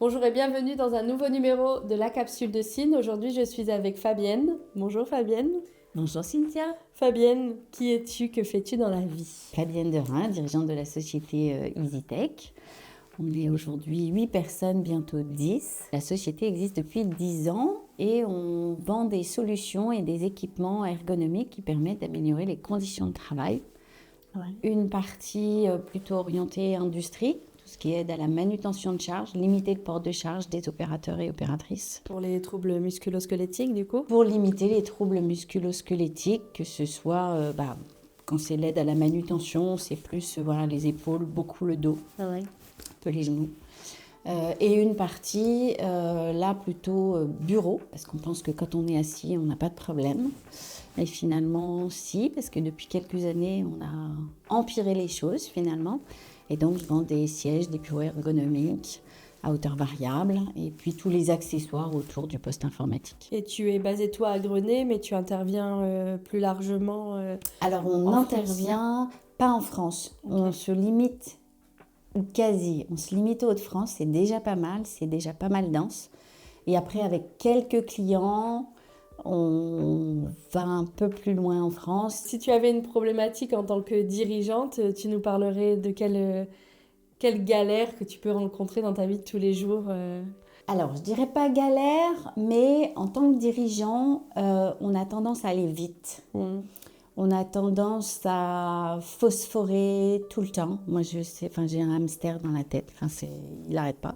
Bonjour et bienvenue dans un nouveau numéro de la capsule de Cine. Aujourd'hui, je suis avec Fabienne. Bonjour Fabienne. Bonjour Cynthia. Fabienne, qui es-tu? Que fais-tu dans la vie? Fabienne Derain, dirigeante de la société EasyTech. On est aujourd'hui 8 personnes, bientôt 10. La société existe depuis 10 ans et on vend des solutions et des équipements ergonomiques qui permettent d'améliorer les conditions de travail. Ouais. Une partie plutôt orientée industrie, tout ce qui aide à la manutention de charge, limiter le port de charge des opérateurs et opératrices. Pour les troubles musculo-squelettiques, du coup? Pour limiter les troubles musculo-squelettiques, que ce soit quand c'est l'aide à la manutention, c'est plus les épaules, beaucoup le dos, Ah ouais. un peu les genoux. Et une partie, là, plutôt bureau, parce qu'on pense que quand on est assis, on n'a pas de problème. Et finalement, si, parce que depuis quelques années, on a empiré les choses, finalement. Et donc, je vends des sièges, des bureaux ergonomiques à hauteur variable, et puis tous les accessoires autour du poste informatique. Et tu es basée, toi, à Grenay, mais tu interviens plus largement Alors, on en n'intervient pas en France. Ok. On se limite on se limite aux Hauts-de-France, c'est déjà pas mal, c'est déjà pas mal dense. Et après, avec quelques clients, on va un peu plus loin en France. Si tu avais une problématique en tant que dirigeante, tu nous parlerais de quelle galère que tu peux rencontrer dans ta vie de tous les jours Alors, je dirais pas galère, mais en tant que dirigeant, on a tendance à aller vite. On a tendance à phosphorer tout le temps. Moi, j'ai un hamster dans la tête. Il n'arrête pas.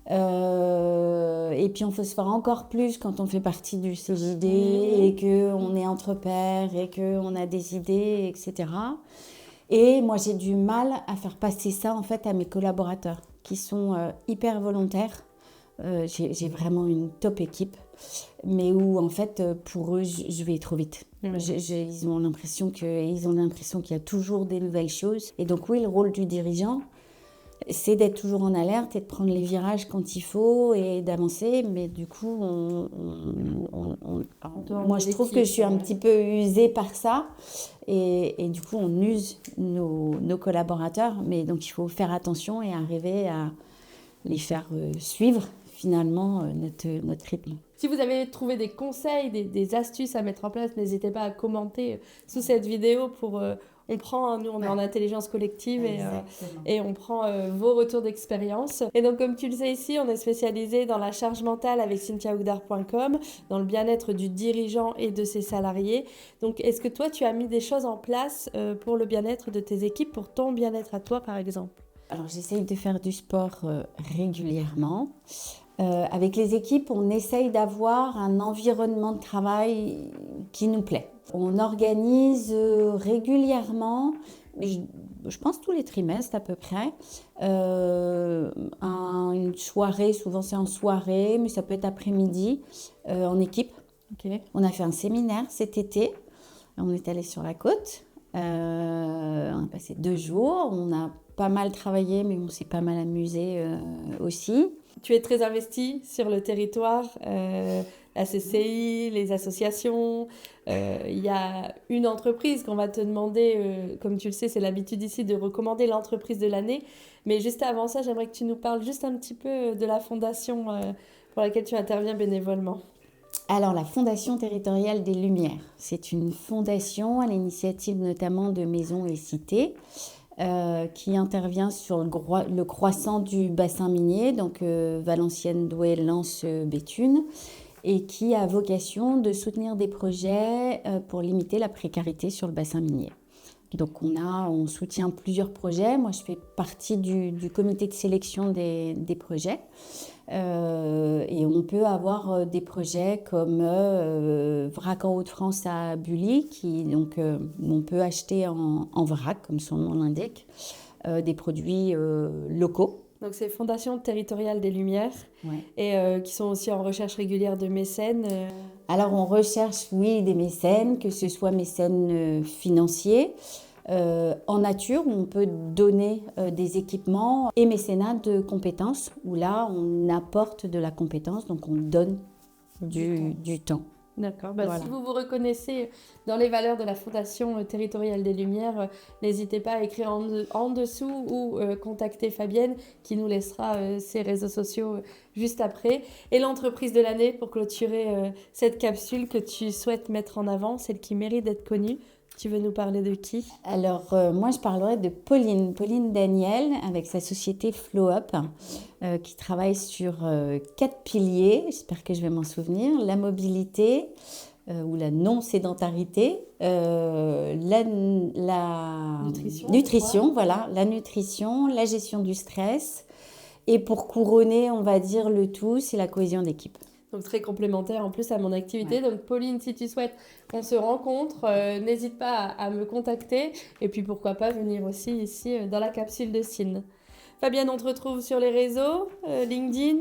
Et puis, on phosphore encore plus quand on fait partie du CJD et qu'on est entre pairs et qu'on a des idées, etc. Et moi, j'ai du mal à faire passer ça, en fait, à mes collaborateurs qui sont hyper volontaires. J'ai vraiment une top équipe, mais où en fait pour eux je vais trop vite. Ils ont l'impression qu'il y a toujours des nouvelles choses. Et donc oui, le rôle du dirigeant, c'est d'être toujours en alerte et de prendre les virages quand il faut et d'avancer. Mais du coup, moi je trouve que je suis un petit peu usée par ça. Et du coup, on use nos collaborateurs. Mais donc il faut faire attention et arriver à les faire suivre finalement notre rythme. Si vous avez trouvé des conseils, des astuces à mettre en place, n'hésitez pas à commenter sous cette vidéo pour... on prend, nous on est en intelligence collective et on prend vos retours d'expérience. Et donc comme tu le sais ici, on est spécialisé dans la charge mentale avec cynthiaoudard.com, dans le bien-être du dirigeant et de ses salariés. Donc est-ce que toi tu as mis des choses en place pour le bien-être de tes équipes, pour ton bien-être à toi par exemple ? Alors j'essaye de faire du sport régulièrement. Avec les équipes, on essaye d'avoir un environnement de travail qui nous plaît. On organise régulièrement, je pense tous les trimestres à peu près, une soirée, souvent c'est en soirée, mais ça peut être après-midi, en équipe. Okay. On a fait un séminaire cet été, on est allé sur la côte, on a passé 2 jours, on a pas mal travaillé, mais on s'est pas mal amusé aussi. Tu es très investie sur le territoire, la CCI, les associations. Il y a une entreprise qu'on va te demander, comme tu le sais, c'est l'habitude ici de recommander l'entreprise de l'année. Mais juste avant ça, j'aimerais que tu nous parles juste un petit peu de la fondation pour laquelle tu interviens bénévolement. Alors, la Fondation territoriale des Lumières, c'est une fondation à l'initiative notamment de Maisons et Cités, qui intervient sur le croissant du bassin minier, donc Valenciennes, Douai, Lens, Béthune, et qui a vocation de soutenir des projets pour limiter la précarité sur le bassin minier. Donc on soutient plusieurs projets. Moi, je fais partie du comité de sélection des projets. Et on peut avoir des projets comme Vrac en Hauts-de-France à Bully, on peut acheter en vrac, comme son nom l'indique, des produits locaux. Donc c'est Fondation territoriale des Lumières, Ouais. Et qui sont aussi en recherche régulière de mécènes. Alors on recherche, oui, des mécènes, que ce soit mécènes financiers, en nature, où on peut donner des équipements, et mécénat de compétences, où là on apporte de la compétence, donc on donne du temps. D'accord. Voilà. Si vous vous reconnaissez dans les valeurs de la Fondation territoriale des Lumières, n'hésitez pas à écrire en dessous ou contacter Fabienne qui nous laissera ses réseaux sociaux juste après. Et l'entreprise de l'année pour clôturer cette capsule que tu souhaites mettre en avant, celle qui mérite d'être connue. Tu veux nous parler de qui? Alors, moi, je parlerai de Pauline Daniel, avec sa société Flow Up, qui travaille sur 4 piliers, j'espère que je vais m'en souvenir, la mobilité ou la non-sédentarité, la nutrition, voilà, la nutrition, la gestion du stress, et pour couronner, on va dire le tout, c'est la cohésion d'équipe. Donc très complémentaire en plus à mon activité. Ouais. Donc Pauline, si tu souhaites qu'on se rencontre, n'hésite pas à me contacter. Et puis pourquoi pas venir aussi ici dans la capsule de Cine. Fabienne, on te retrouve sur les réseaux, LinkedIn?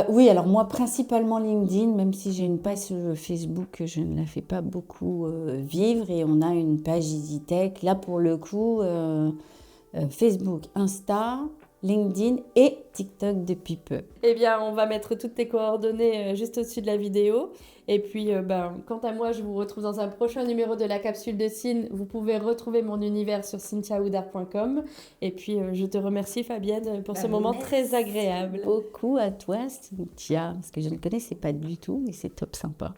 Oui, alors moi principalement LinkedIn, même si j'ai une page Facebook, je ne la fais pas beaucoup vivre. Et on a une page EasyTech. Là pour le coup, Facebook, Insta, LinkedIn et TikTok depuis peu. Eh bien, on va mettre toutes tes coordonnées juste au-dessus de la vidéo. Et puis, quant à moi, je vous retrouve dans un prochain numéro de la capsule de Cine. Vous pouvez retrouver mon univers sur cynthiaoudard.com. Et puis, je te remercie, Fabienne, pour ce moment très agréable. Beaucoup à toi, Cynthia, parce que je ne connaissais pas du tout et c'est top sympa.